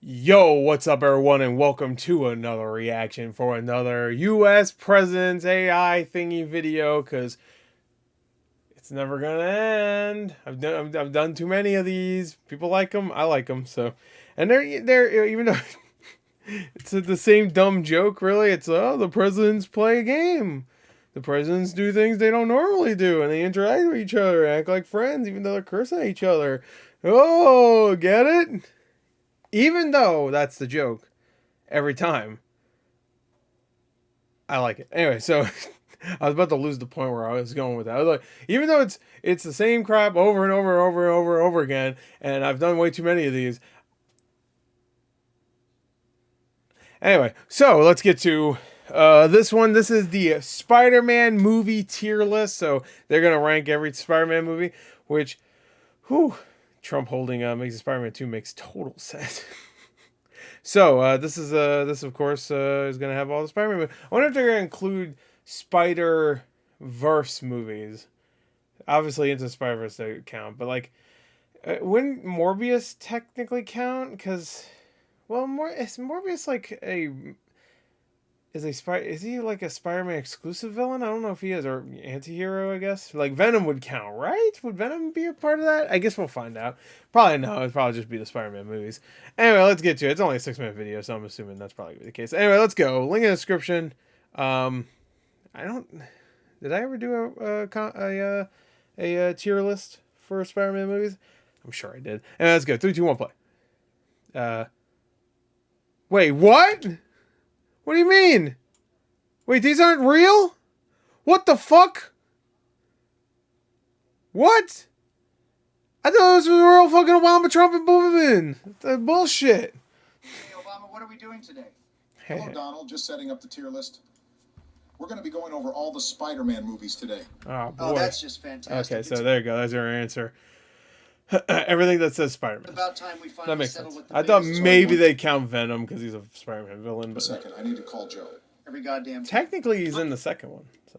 Yo, what's up, everyone, and welcome to another reaction for another U.S. President's AI thingy video, because it's never gonna end. I've done too many of these. People like them, I like them, so. And they're even though it's the same dumb joke, really. It's, oh, the presidents play a game. The presidents do things they don't normally do, and they interact with each other, act like friends, even though they're cursing at each other. Oh, get it? Even though that's the joke every time, I like it. Anyway, so I was about to lose the point where I was going with that. I was like, even though it's the same crap over and over and over and over and over again, and I've done way too many of these. Anyway, so let's get to this one. This is the Spider-Man movie tier list. So they're gonna rank every Spider-Man movie, which, whew, Trump holding Amazing Spider-Man 2 makes total sense. So this of course is gonna have all the Spider-Man movies. I wonder if they're gonna include Spider-Verse movies. Obviously, Into Spider-Verse they count, but like, wouldn't Morbius technically count? Because, well, is Morbius like is he like a Spider-Man exclusive villain? I don't know if he is, or anti-hero, I guess. Like Venom would count, right? Would Venom be a part of that? I guess we'll find out. Probably no, it'd probably just be the Spider-Man movies. Anyway, let's get to it. It's only a 6-minute video, so I'm assuming that's probably gonna be the case. Anyway, let's go. Link in the description. I don't. Did I ever do a tier list for Spider-Man movies? I'm sure I did. And let's go. 3, 2, 1, play. Wait, what? What do you mean? Wait, these aren't real? What the fuck? What? I thought this was real fucking Obama, Trump, and Boomerman. That's bullshit. Hey, Obama, what are we doing today? Hello, Donald. Just setting up the tier list. We're going to be going over all the Spider-Man movies today. Oh, boy. Oh, that's just fantastic. Okay, so there you go. That's your answer. Everything that says Spider-Man. About time we finally that makes settle sense. with the I thought biggest- maybe they count Venom because he's a Spider-Man villain, A but second, I need to call Joe. Every goddamn time. technically he's in the second one, so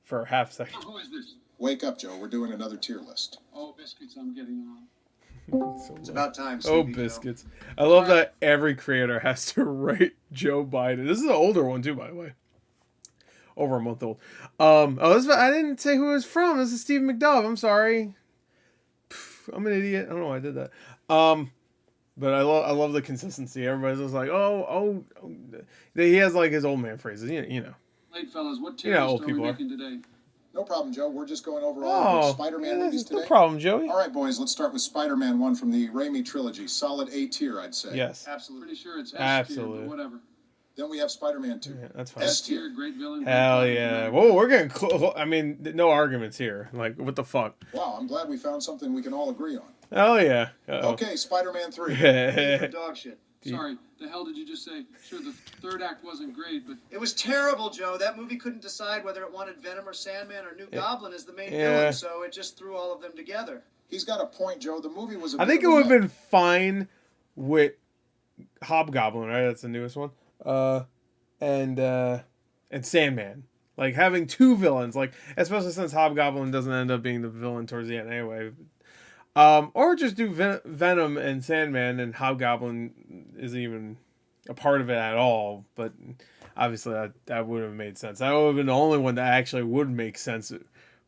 for a half second. Who is this? Wake up, Joe. We're doing another tier list. Oh, biscuits, I'm getting on. So It's about time. oh, Sleepy Joe. biscuits! I love that every creator has to rate Joe Biden. This is an older one too, by the way. Over a month old. I didn't say who it was from. This is Steve McDove. I'm sorry. I'm an idiot. I don't know why I did that. But I love the consistency. Everybody's just like, oh. He has like his old man phrases. You know. Late fellas, what You know how tier old list are we people are. making today? No problem, Joe. We're just going over all the Spider-Man movies today. No problem, Joey. All right, boys. Let's start with Spider-Man 1 from the Raimi trilogy. Solid A tier, I'd say. Yes. Absolutely. Pretty sure it's S Absolutely. tier, but whatever. Then we have Spider-Man 2. Yeah, that's fine. S S tier, tier. great villain. Hell great yeah. villain. Whoa, we're getting I mean, no arguments here. Like, what the fuck? Wow, I'm glad we found something we can all agree on. Hell yeah. Uh-oh. Okay, Spider-Man 3. Dog shit. Sorry, the hell did you just say? Sure, the third act wasn't great, but It was terrible, Joe. That movie couldn't decide whether it wanted Venom or Sandman or New Goblin as the main Yeah. villain, so it just threw all of them together. He's got a point, Joe. The movie was a I think it would have been fine with Hobgoblin, right? That's the newest one. And Sandman. Like, having two villains, like, especially since Hobgoblin doesn't end up being the villain towards the end anyway. Or just do Venom and Sandman, and Hobgoblin isn't even a part of it at all. But obviously that would have made sense. That would have been the only one that actually would make sense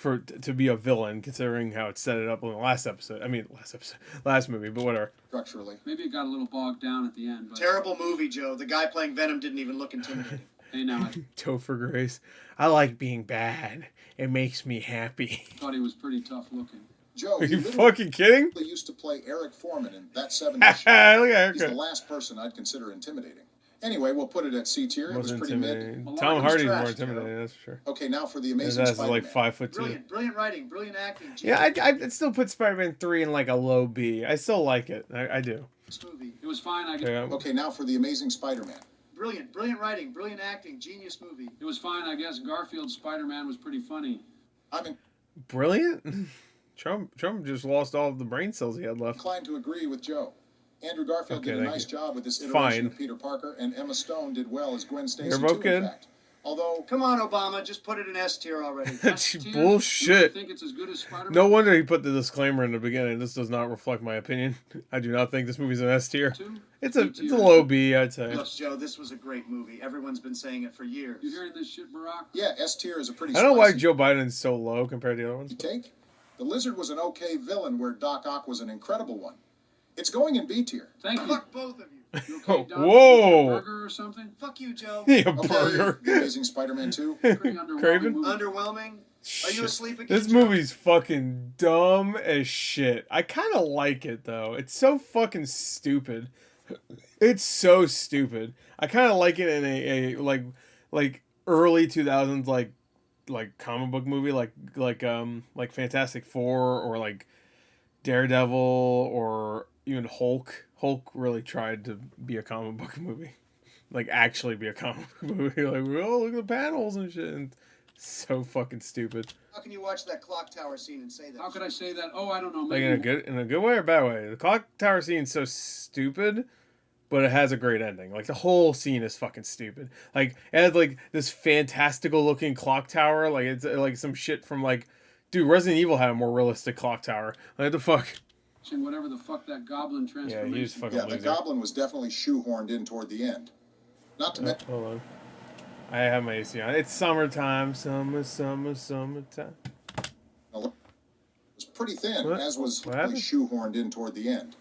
to be a villain, considering how it set it up in the last episode. I mean, last movie, but whatever. structurally. maybe it got a little bogged down at the end. But Terrible movie, Joe. The guy playing Venom didn't even look intimidating. hey, now I Topher Grace. I like being bad. It makes me happy. thought he was pretty tough looking. Joe, Are he you literally fucking kidding? used to play Eric Foreman in That 70s Look Show. at He's the haircut. last person I'd consider intimidating. Anyway, we'll put it at C tier. It was Wasn't pretty mid. intimidating. Well, Tom Larkin's Hardy's more trash, intimidating, that's for sure. Okay, now for the His Amazing ass is Spider-Man. like 5'2". Brilliant writing, brilliant acting. Yeah, I'd still put Spider-Man 3 in like a low B. I still like it. I do. This movie. It was fine, I guess. Yeah. Okay, now for the Amazing Spider-Man. Brilliant writing, brilliant acting, genius movie. It was fine, I guess. Garfield's Spider-Man was pretty funny. I'm Brilliant. Trump just lost all of the brain cells he had left. inclined to agree with Joe. Andrew Garfield Okay, did a thank nice you. job with this Fine. iteration of Peter Parker, and Emma Stone did well as Gwen Stacy They're both too, good. in fact. Although, Come on, Obama, just put it in S tier already. That's tier? bullshit. You think it's as good as Spider-Man? No wonder he put the disclaimer in the beginning. This does not reflect my opinion. I do not think this movie's an S tier. Two? It's a B tier. low B, I'd say. Look, Joe, this was a great movie. Everyone's been saying it for years. You hearing this shit, Barack? yeah, S tier is a pretty I don't know why spicy Joe Biden's so low compared to the other ones. take. The Lizard was an okay villain where Doc Ock was an incredible one. It's going in B tier. Thank you. Fuck both of you. You okay, Doc? Whoa. Burger or something? Fuck you, Joe. Yeah, Okay, burger. The Amazing Spider-Man 2. Pretty underwhelming Craven? movie. Underwhelming? Are you Shit. asleep again, This Joe? movie's fucking dumb as shit. I kind of like it though. It's so fucking stupid. It's so stupid. I kind of like it in a like early 2000s like comic book movie like Fantastic Four or like Daredevil or even Hulk. Hulk really tried to be a comic book movie. Like actually be a comic book movie. Like, oh, look at the panels and shit. And so fucking stupid. How can you watch that clock tower scene and say that? How could I say that? Oh, I don't know. Like Maybe in a good way or bad way. The clock tower scene's so stupid, but it has a great ending. Like the whole scene is fucking stupid. Like it has like this fantastical looking clock tower. Like it's like some shit from like, dude, Resident Evil had a more realistic clock tower. Like the fuck. whatever the fuck that goblin Yeah, transformation. he was fucking Yeah, the loser. Goblin was definitely shoehorned in toward the end. Not to Oh, mention, hold on. I have my AC on. It's summertime. Summertime. it was pretty thin, What? as was What happened? shoehorned in toward the end.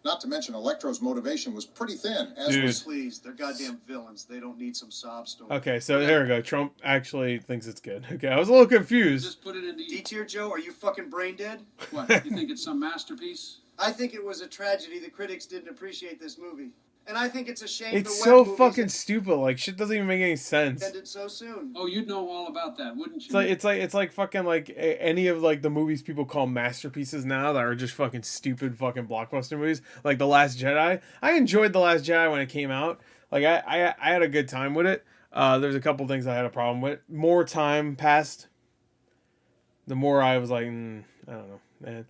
Not to mention, Electro's motivation was pretty thin, as Dude. was Please, they're goddamn villains. They don't need some sob story. Okay, so there we go. Trump actually thinks it's good. Okay, I was a little confused. Just put it in D the. tier, Joe, are you fucking brain dead? What? You think it's some masterpiece? I think it was a tragedy the critics didn't appreciate this movie. And I think it's a shame It's the so web movies fucking stupid. Like shit doesn't even make any sense. ended so soon. Oh, you'd know all about that, wouldn't you? It's like fucking like any of like the movies people call masterpieces now that are just fucking stupid fucking blockbuster movies. Like The Last Jedi. I enjoyed The Last Jedi when it came out. Like I had a good time with it. There's a couple things I had a problem with. More time passed, the more I was like, I don't know, man.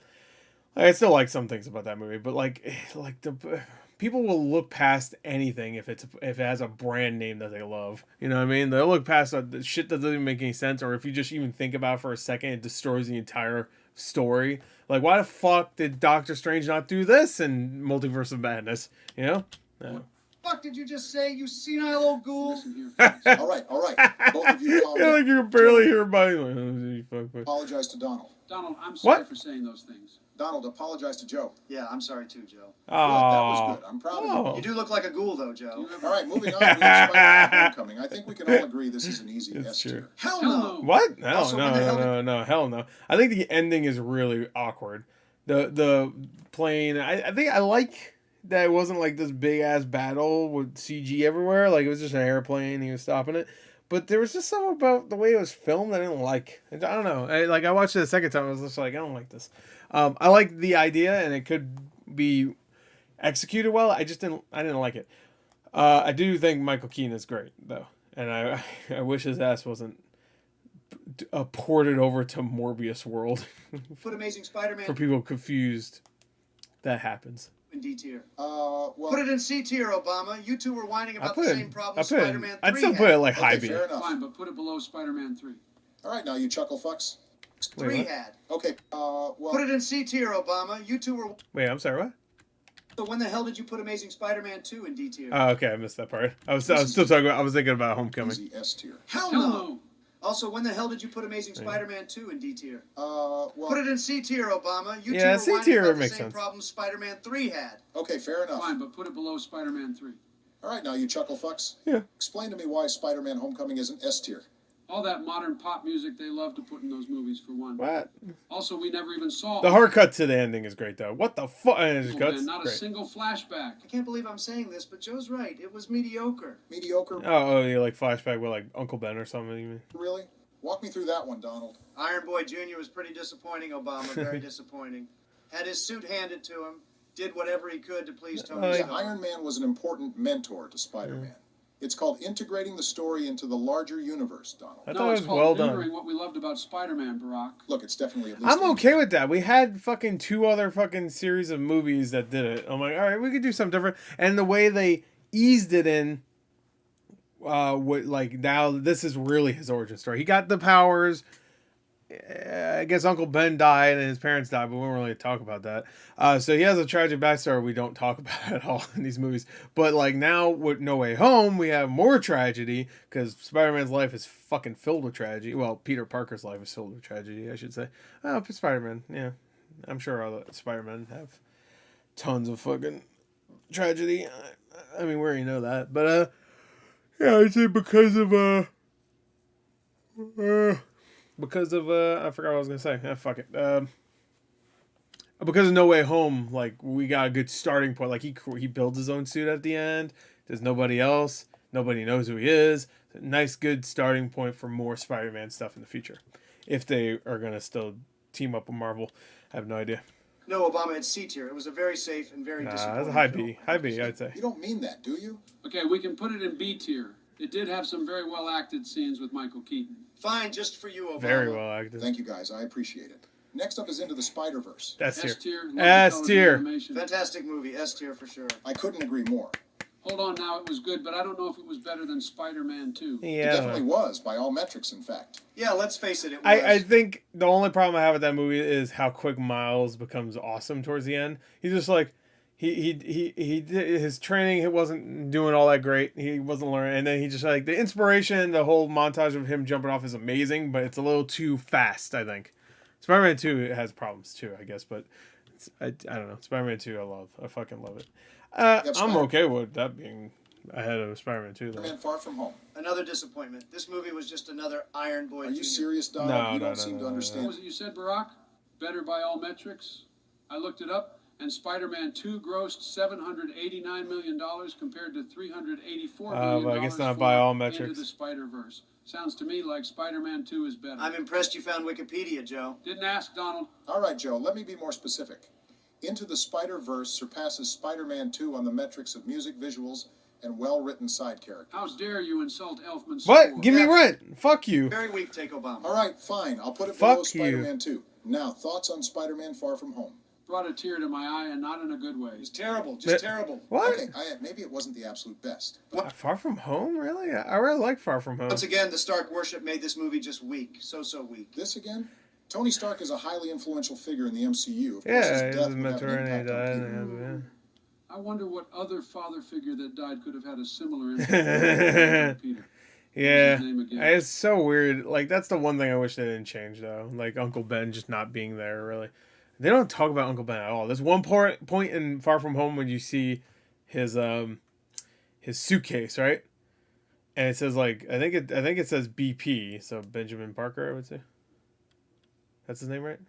I still like some things about that movie, but like the people will look past anything if it has a brand name that they love. You know what I mean? They'll look past the shit that doesn't even make any sense, or if you just even think about it for a second, it destroys the entire story. Like, why the fuck did Doctor Strange not do this in Multiverse of Madness? You know? No. Fuck did you just say, you senile old ghoul? Listen here, folks. all right. Both of you calm Yeah, like down. you can barely hear everybody. Like, oh, you fuck. Apologize to Donald. Donald, I'm sorry What? for saying those things. Donald, apologize to Joe. Yeah, I'm sorry too, Joe. Good, that was Oh, good. I'm proud of oh. you. You do look like a ghoul, though, Do Joe. you ever- All right, moving on to Spider-Man Homecoming. I think we can all agree this is an easy It's S true. tier. Hell Hell no. no. What? No, Also, when the hell no, hell no. I think the ending is really awkward. The plane. I think I like that it wasn't like this big ass battle with CG everywhere. Like it was just an airplane. He was stopping it. But there was just something about the way it was filmed I didn't like. I don't know. I watched it the second time. I was just like, I don't like this. I like the idea and it could be executed well. I didn't like it. I do think Michael Keaton is great though, and I wish his ass wasn't ported over to Morbius World. Put Amazing Spider-Man For people confused, that happens. in D tier. Well, Put it in C tier, Obama. You two were whining about the same problems I'd Spider-Man 3 still put it like high okay, B. fair enough. Fine, but put it below Spider-Man 3. All right, now you chuckle fucks. 3 Wait, what? had. Okay, well, Put it in C tier, Obama. You two were... Wait, I'm sorry, what? So when the hell did you put Amazing Spider-Man 2 in D tier? Oh, okay, I missed that part. I was still talking about. I was thinking about Homecoming. easy S tier. Hell Hell no. no. Also, when the hell did you put Amazing Spider-Man 2 in D tier? Well, Put it in C tier, Obama. You Yeah, two C were whining tier about the makes same sense. problems Spider-Man 3 had. okay, fair enough. Fine, but put it below Spider-Man 3. All right, now you chuckle fucks. Yeah. Explain to me why Spider-Man Homecoming isn't S tier. All that modern pop music they love to put in those movies, for one. What? Also, we never even saw... The hard cut to the ending is great though. What the fuck? And it just Oh, cuts. man, not a Great. single flashback. I can't believe I'm saying this, but Joe's right. It was mediocre. Mediocre, Oh, yeah, like flashback with like Uncle Ben or something. You mean? really? Walk me through that one, Donald. Iron Boy Jr. was pretty disappointing, Obama. Very disappointing. Had his suit handed to him. Did whatever he could to please Tony Oh, yeah. Stark. Iron Man was an important mentor to Spider-Man. It's called integrating the story into the larger universe, Donald. I No, thought it it's was called well done. remembering what we loved about Spider-Man, Barack. Look, it's definitely at least... I'm okay with that. We had fucking 2 other fucking series of movies that did it. I'm like, all right, we could do something different. And the way they eased it in what like now this is really his origin story. He got the powers. I guess Uncle Ben died and his parents died, but we won't really talk about that. So he has a tragic backstory we don't talk about at all in these movies. But like now with No Way Home, we have more tragedy because Spider-Man's life is fucking filled with tragedy. Well, Peter Parker's life is filled with tragedy, I should say. Spider-Man, yeah. I'm sure other Spider-Men have tons of fucking tragedy. I mean, we already know that. But, yeah, I'd say because of I forgot what I was gonna say. Fuck it. Because of No Way Home, like we got a good starting point. Like he builds his own suit at the end. There's nobody else. Nobody knows who he is. Nice, good starting point for more Spider-Man stuff in the future. If they are gonna still team up with Marvel, I have no idea. No, Obama, it's C tier. It was a very safe and very disappointing That's a high film. B. High B, I'd say. You don't mean that, do you? Okay, we can put it in B tier. It did have some very well acted scenes with Michael Keaton. Fine, just for you, Obama. Very well acted. Thank you, guys. I appreciate it. Next up is Into the Spider-Verse. S tier. S tier. S tier. Fantastic movie. S tier for sure. I couldn't agree more. Hold on now, it was good, but I don't know if it was better than Spider-Man 2. It Yeah. definitely was, by all metrics, in fact. Yeah, let's face it. It was. I think the only problem I have with that movie is how quick Miles becomes awesome towards the end. He's just like he did his training. He wasn't doing all that great. He wasn't learning, and then he just like the inspiration, the whole montage of him jumping off is amazing, but it's a little too fast. I think Spider-Man 2 has problems too, I guess, but I don't know. Spider-Man 2, I fucking love it. I'm okay with that being ahead of Spider-Man 2 though. Spider-Man Far From Home. Another disappointment. This movie was just another Iron Boy. Are you Jr. serious, Donald? No, you no, don't no, seem no, to no, What understand. was it you said, Barack? Better by all metrics? I looked it up, and Spider-Man 2 grossed $789 million compared to $384 million but I guess not for by all Into metrics. the Spider-Verse. Sounds to me like Spider-Man 2 is better. I'm impressed you found Wikipedia, Joe. Didn't ask, Donald. All right, Joe, let me be more specific. Into the Spider-Verse surpasses Spider-Man 2 on the metrics of music, visuals, and well-written side characters. How dare you insult Elfman's What? score? Give me Yeah. rent. Fuck you. Very weak take, Obama. All right, fine. I'll put it Fuck below you. Spider-Man 2. Now, thoughts on Spider-Man Far From Home? Brought a tear to my eye, and not in a good way. It was terrible. Just But- terrible. What? Okay, maybe it wasn't the absolute best. Far From Home? Really? I really like Far From Home. Once again, the Stark worship made this movie just weak. So weak. This again? Tony Stark is a highly influential figure in the MCU. Of course, Yeah, his he was death a would have mentor an and he impact on died. Peter. And I wonder what other father figure that died could have had a similar impact on Peter. yeah. What's his name again? It's so weird. Like, that's the one thing I wish they didn't change, though. Like, Uncle Ben just not being there, really. They don't talk about Uncle Ben at all. There's one point in Far From Home when you see his suitcase, right? And it says, like, I think it says BP, so Benjamin Parker, I would say. That's his name, right?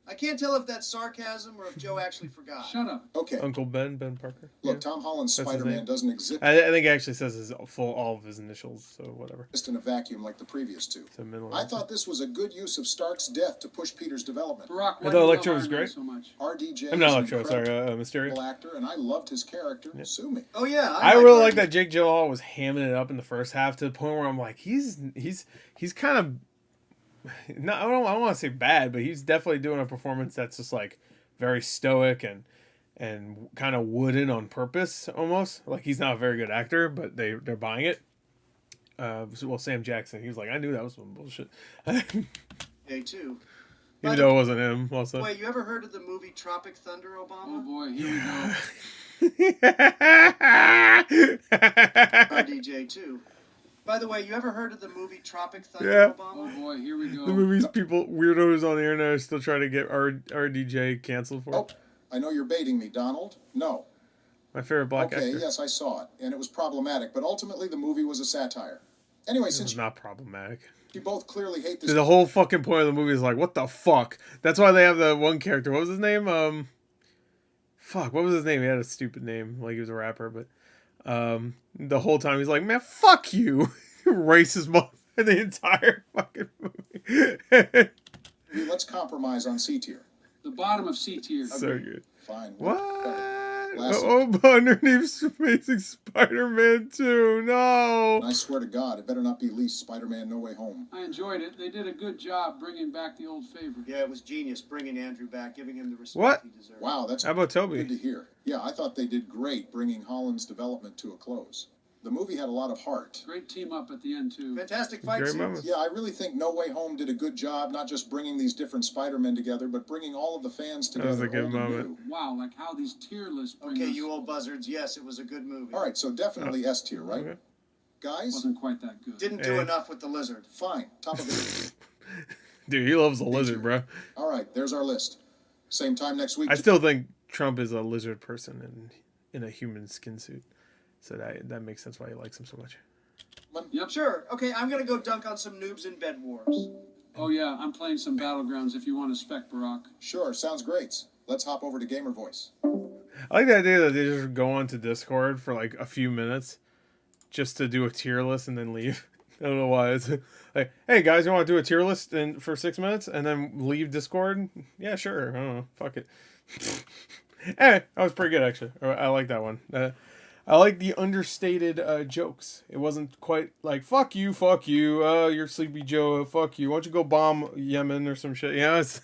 I can't tell if that's sarcasm or if Joe actually forgot. Shut up. Okay, Uncle Ben Parker. look, Yeah. Tom Holland's That's his Spider-Man name. doesn't exist I think it actually says all of his initials, so whatever. in a vacuum like the previous two. So middle. I thought this was a good use of Stark's death to push Peter's development. Barack, thought why do you Electro love was Iron Man great. so much? RDJ I'm not is an Electro, sorry, incredible Mysterio. actor, and I loved his character. Sue me. Oh yeah, I like really Hardy. like that Jake Gyllenhaal was hamming it up in the first half to the point where I'm like, he's kind of, no, I don't want to say bad, but he's definitely doing a performance that's just like very stoic and kind of wooden on purpose almost. Like he's not a very good actor, but they're buying it. Well, Sam Jackson, he was like, I knew that was some bullshit, even Day two. though it wasn't him. Also, Wait, you ever heard of the movie Tropic Thunder, Oh Obama? boy, here we go. RDJ too. By the way, you ever heard of the movie Tropic Thunder, Yeah. Oh Obama? boy, here we go. The movies people weirdos on the internet are still trying to get RDJ canceled for. Oh, I know you're baiting me, Donald. No. My favorite black Okay, actor. yes, I saw it, and it was problematic, but ultimately the movie was a satire. Anyway, This since is not problematic. you both clearly hate this, Dude, the whole fucking point of the movie is like, what the fuck? That's why they have the one character. What was his name? Fuck, what was his name? He had a stupid name, like he was a rapper, but the whole time he's like, man, fuck you. Racist mother the entire fucking movie. let's compromise on C tier. The bottom of C tier. So good. Fine. What? Last- Oh, but underneath Amazing Spider-Man 2. No. And I swear to God, it better not be least Spider-Man No Way Home. I enjoyed it. They did a good job bringing back the old favorite. Yeah, it was genius bringing Andrew back, giving him the respect What? he deserved. Wow, that's How about good Toby? to hear. Yeah, I thought they did great bringing Holland's development to a close. The movie had a lot of heart. Great team up at the end, too. Fantastic fight Great scenes. moment. Yeah, I really think No Way Home did a good job, not just bringing these different Spider-Men together, but bringing all of the fans That was together, a good old and moment. new. Wow, like how these tier lists bring Okay, us... you old buzzards. Yes, it was a good movie. All right, so definitely S tier, right? Okay. Guys? Wasn't quite that good. Didn't do Hey. enough with the lizard. Fine. Top of the Dude, he loves the lizard, bro. All right, there's our list. Same time next week. I still think Trump is a lizard person in a human skin suit. So that makes sense why he likes him so much. Yep. Sure. Okay, I'm going to go dunk on some noobs in bed wars. Oh, yeah, I'm playing some Battlegrounds if you want to spec, Barack. Sure, sounds great. Let's hop over to Gamer Voice. I like the idea that they just go onto Discord for like a few minutes just to do a tier list and then leave. I don't know why. It's like, hey guys, you want to do a tier list for 6 minutes and then leave Discord? Yeah, sure. I don't know. Fuck it. Anyway, that was pretty good actually. I like that one. I like the understated jokes. It wasn't quite like fuck you, you're Sleepy Joe, fuck you. Why don't you go bomb Yemen or some shit? Yeah, it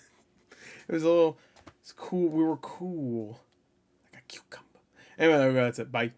was a little. It's cool. We were cool. Like a cucumber. Anyway, that's it. Bye.